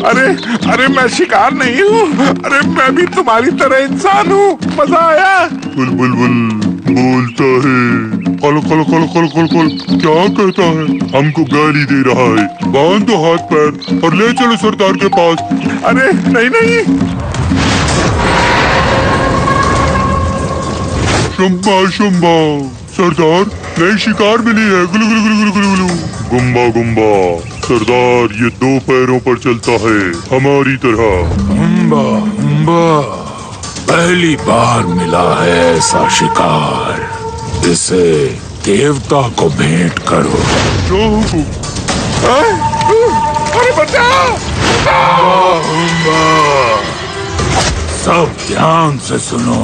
अरे अरे मैं शिकार नहीं हूँ, अरे मैं भी तुम्हारी तरह इंसान हूँ। मजा आया? बुलबुल बोलता है, कल कल कल कल कल कल क्या कहता है? हमको गाली दे रहा है। बांध दो हाथ पैर और ले चलो सरदार के पास। अरे नहीं नहीं। शुम्बा शुम्बा, सरदार नई शिकार मिली है। गुलू गुलू गुलू गुलू गुलू गुलू। गुम्बा गुम्बा, सरदार ये 2 पैरों पर चलता है हमारी तरह। गुम्बा गुम्बा, पहली बार मिला है ऐसा शिकार, इसे देवता को भेंट करो। जो हुकुम। अरे बचाओ! सब ध्यान से सुनो।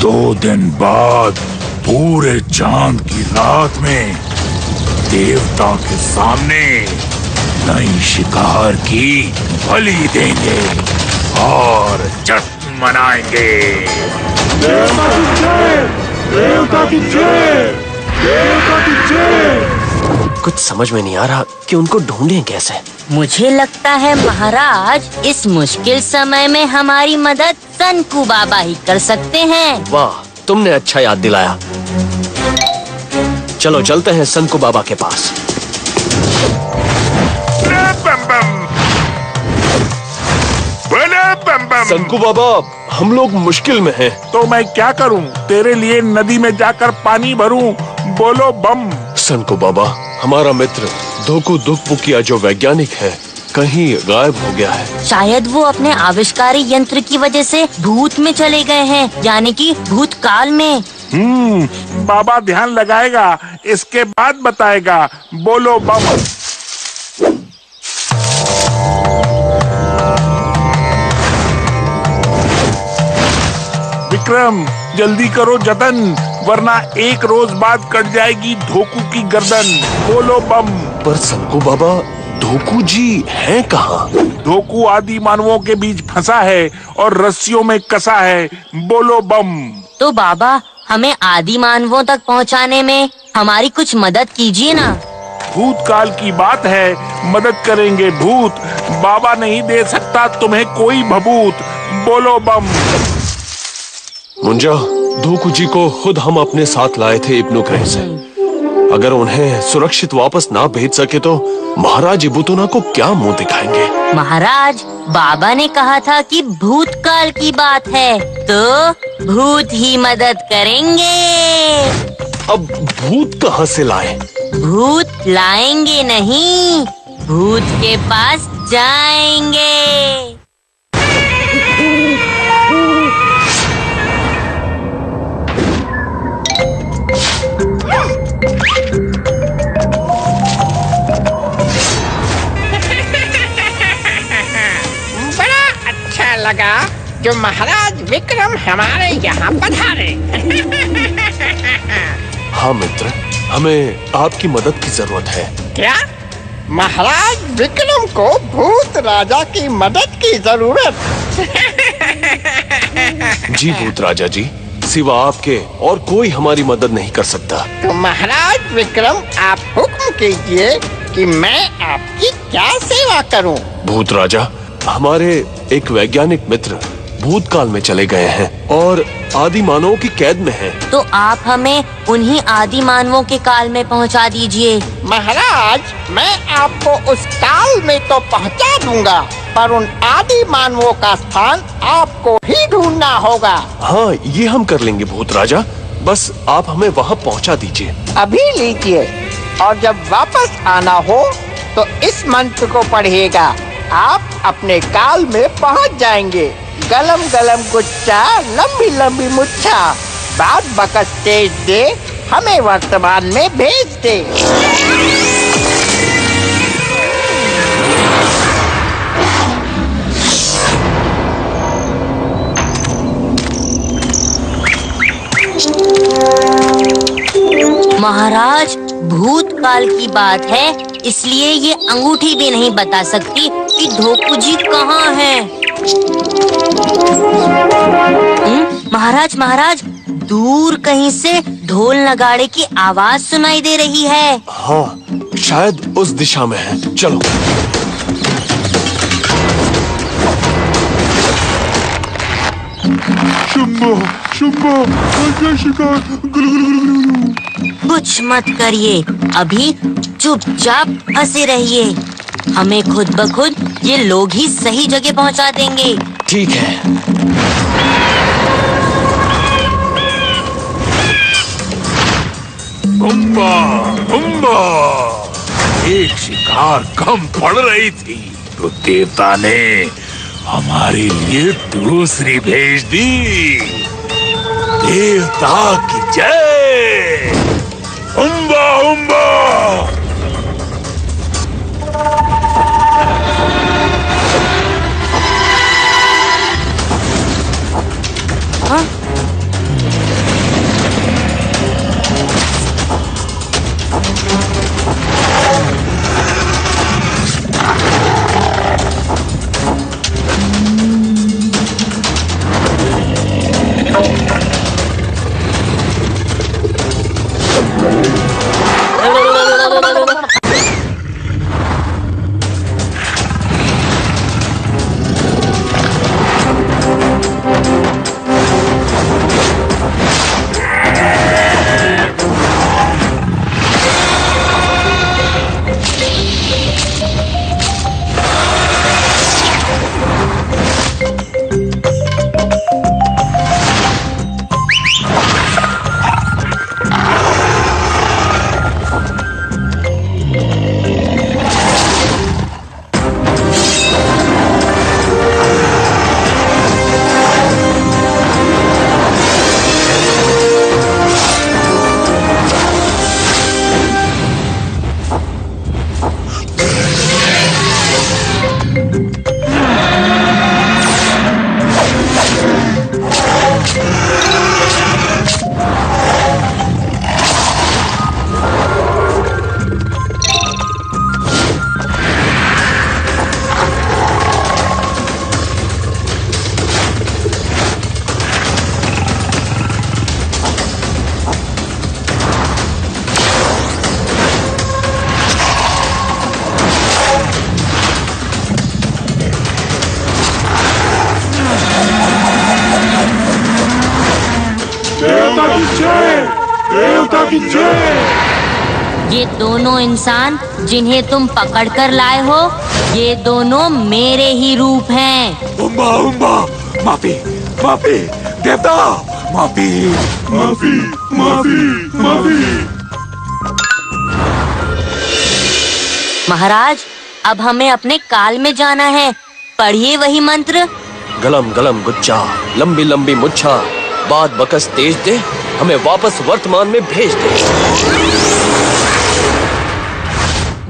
2 दिन बाद पूरे चांद की रात में देवता के सामने नई शिकार की बलि देंगे और जश्न मनाएंगे। देवता की जय, देवता की जय, देवता की जय। कुछ समझ में नहीं आ रहा कि उनको ढूंढें कैसे। मुझे लगता है महाराज, इस मुश्किल समय में हमारी मदद सनकू बाबा ही कर सकते हैं। वाह, तुमने अच्छा याद दिलाया। चलो चलते हैं सनकू बाबा के पास। सनकू बाबा, हम लोग मुश्किल में हैं। तो मैं क्या करूं? तेरे लिए नदी में जाकर पानी भरूं? बोलो बम। सनकू बाबा, हमारा मित्र धोकू दुखपुकिया जो वैज्ञानिक है कहीं गायब हो गया है। शायद वो अपने आविष्कारी यंत्र की वजह से भूत में चले गए हैं, यानी कि भूतकाल में। बाबा ध्यान लगाएगा, इसके बाद बताएगा। बोलो बम। विक्रम जल्दी करो जतन, वरना 1 रोज बाद कट जाएगी धोकू की गर्दन। बोलो बम। पर सनकू बाबा, धोकू जी हैं कहाँ? धोकू आदि मानवों के बीच फंसा है और रस्सियों में कसा है। बोलो बम। तो बाबा, हमें आदि मानवों तक पहुंचाने में हमारी कुछ मदद कीजिए ना। भूतकाल की बात है, मदद करेंगे भूत। बाबा नहीं दे सकता तुम्हें कोई भभूत। बोलो बम। मुंजा, धोकू जी को खुद हम अपने साथ लाए थे इब्नु ग्रह से। अगर उन्हें सुरक्षित वापस ना भेज सके तो महाराज इबुतुना को क्या मुंह दिखाएंगे? महाराज, बाबा ने कहा था कि भूतकाल की बात है, तो भूत ही मदद करेंगे। अब भूत कहाँ से लाए? भूत लाएंगे नहीं, भूत के पास जाएंगे। लगा जो महाराज विक्रम हमारे यहाँ पधारे। हाँ मित्र, हमें आपकी मदद की जरूरत है। क्या? महाराज विक्रम को भूत राजा की मदद की जरूरत? जी भूत राजा जी, सिवा आपके और कोई हमारी मदद नहीं कर सकता। तो महाराज विक्रम, आप हुक्म कीजिए कि मैं आपकी क्या सेवा करूं? भूत राजा, हमारे एक वैज्ञानिक मित्र भूतकाल में चले गए हैं और आदि मानवों की कैद में हैं। तो आप हमें उन्हीं आदि मानवों के काल में पहुंचा दीजिए। महाराज, मैं आपको उस काल में तो पहुंचा दूंगा, पर उन आदि मानवों का स्थान आपको ही ढूंढना होगा। हाँ, ये हम कर लेंगे भूत राजा, बस आप हमें वहाँ पहुँचा दीजिए। अभी लीजिए, और जब वापस आना हो तो इस मंत्र को पढ़िएगा। आप अपने काल में पहुंच जाएंगे। गलम गलम गुच्छा, लंबी लंबी मुच्छा, बात बकस तेज दे, हमें वर्तमान में भेज दे। महाराज, भूतकाल की बात है, इसलिए ये अंगूठी भी नहीं बता सकती कि धोकू जी कहाँ हैं। महाराज, दूर कहीं से ढोल नगाड़े की आवाज सुनाई दे रही है। हाँ, शायद उस दिशा में है। चलो। चंपा, आजा शिकार। गुलु गुलु गुलु गुलु गुलु। कुछ मत करिए, अभी चुपचाप फंसे रहिए। हमें खुद ब खुद ये लोग ही सही जगह पहुंचा देंगे। ठीक है। उम्बा, उम्बा, एक शिकार कम पड़ रही थी तो देवता ने हमारे लिए दूसरी भेज दी। देवता की जय। उम्बा, उम्बा। देवता की जय। ये दोनों इंसान जिन्हें तुम पकड़ कर लाए हो, ये दोनों मेरे ही रूप हैं। उम्बा, उम्बा, माफी, माफी, देवता, माफी, माफी माफी माफी। महाराज, अब हमें अपने काल में जाना है। पढ़िए वही मंत्र। गलम गलम गुच्छा, लंबी लंबी मुच्छा, बाद बकस तेज दे, हमें वापस वर्तमान में भेज दे।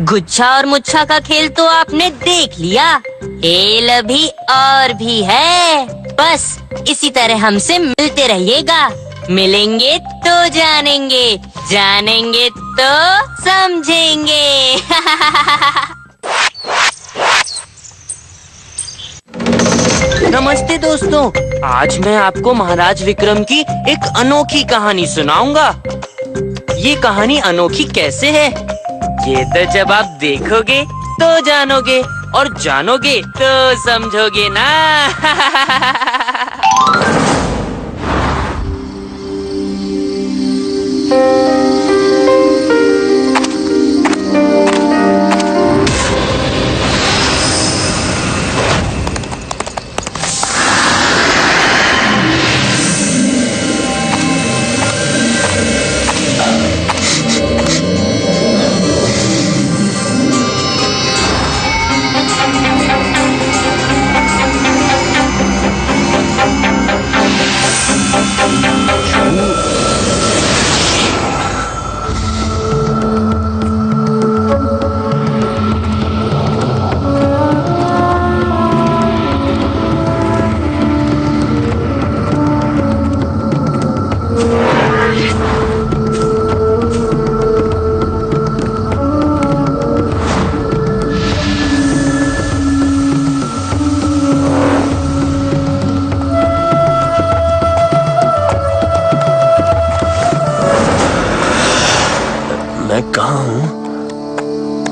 गुच्छा और मुच्छा का खेल तो आपने देख लिया, खेल अभी और भी है। बस इसी तरह हमसे मिलते रहिएगा। मिलेंगे तो जानेंगे, जानेंगे तो समझेंगे। नमस्ते दोस्तों, आज मैं आपको महाराज विक्रम की एक अनोखी कहानी सुनाऊंगा। ये कहानी अनोखी कैसे है, ये तो जब आप देखोगे तो जानोगे, और जानोगे तो समझोगे ना।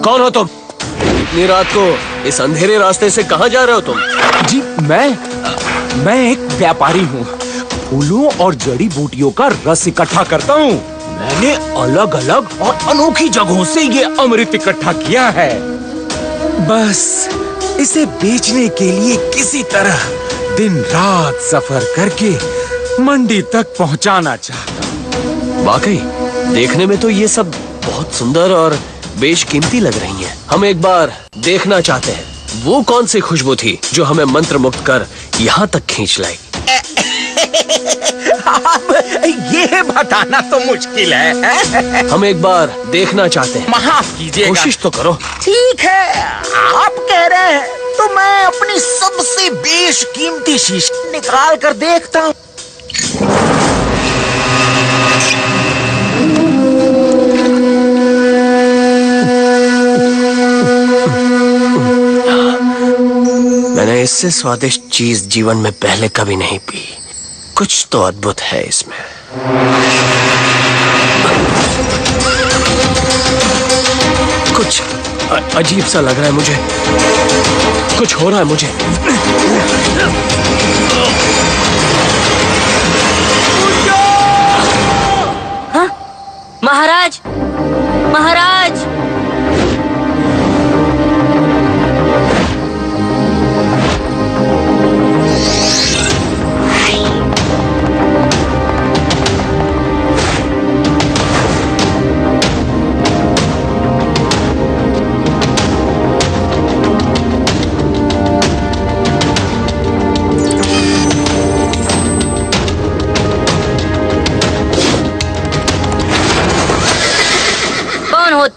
कौन हो तुम? इतनी रात को इस अंधेरे रास्ते से कहाँ जा रहे हो तुम? जी मैं एक व्यापारी हूँ। फूलों और जड़ी बूटियों का रस इकट्ठा करता हूँ। मैंने अलग अलग और अनोखी जगहों से ये अमृत इकट्ठा किया है। बस इसे बेचने के लिए किसी तरह दिन रात सफर करके मंडी तक पहुंचाना चाहता हूँ। वाकई देखने में तो ये सब बहुत सुंदर और बेशकीमती लग रही हैं। हम एक बार देखना चाहते हैं वो कौन सी खुशबू थी जो हमें मंत्र मुक्त कर यहाँ तक खींच लाई। अब ये बताना तो मुश्किल है। हम एक बार देखना चाहते हैं। माफ कीजिएगा। कोशिश तो करो। ठीक है, आप कह रहे हैं तो मैं अपनी सबसे बेशकीमती शीशी निकाल कर देखता हूँ। मैंने इससे स्वादिष्ट चीज जीवन में पहले कभी नहीं पी। कुछ तो अद्भुत है इसमें। कुछ अजीब सा लग रहा है मुझे। कुछ हो रहा है मुझे। हाँ? महाराज, महाराज!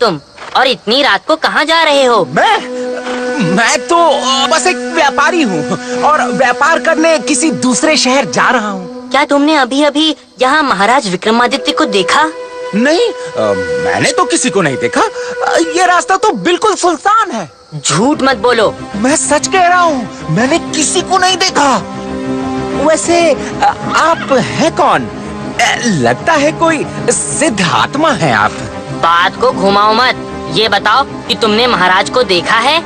तुम और इतनी रात को कहाँ जा रहे हो? मैं तो बस एक व्यापारी हूँ और व्यापार करने किसी दूसरे शहर जा रहा हूँ। क्या तुमने अभी अभी यहाँ महाराज विक्रमादित्य को देखा? नहीं, मैंने तो किसी को नहीं देखा। ये रास्ता तो बिल्कुल सुनसान है। झूठ मत बोलो। मैं सच कह रहा हूँ, मैंने किसी को नहीं देखा। वैसे आप हैं कौन? लगता है कोई सिद्ध आत्मा है आप। बात को घुमाओ मत। ये बताओ कि तुमने महाराज को देखा है?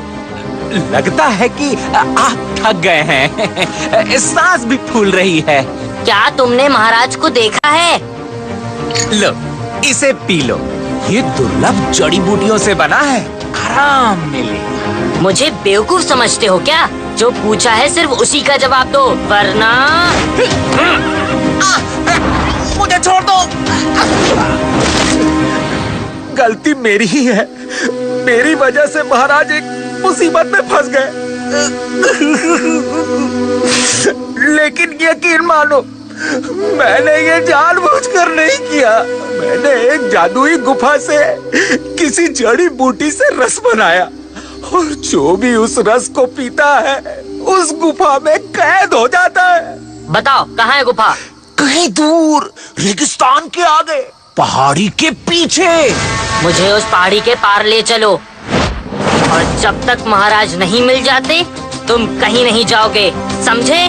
लगता है कि आप थक गए हैं। सांस भी फूल रही है। क्या तुमने महाराज को देखा है? लो, इसे पी लो। ये दुर्लभ जड़ी बूटियों से बना है, आराम मिलेगा। मुझे बेवकूफ समझते हो क्या? जो पूछा है सिर्फ उसी का जवाब दो, वरना मुझे छोड़ दो। गलती मेरी ही है। मेरी वजह से महाराज एक मुसीबत में फंस गए। लेकिन यकीन मानो, मैंने ये जानबूझकर नहीं किया। मैंने एक जादुई गुफा से किसी जड़ी बूटी से रस बनाया और जो भी उस रस को पीता है उस गुफा में कैद हो जाता है। बताओ कहाँ है गुफा? कहीं दूर रेगिस्तान के आगे, पहाड़ी के पीछे। मुझे उस पहाड़ी के पार ले चलो और जब तक महाराज नहीं मिल जाते तुम कहीं नहीं जाओगे, समझे?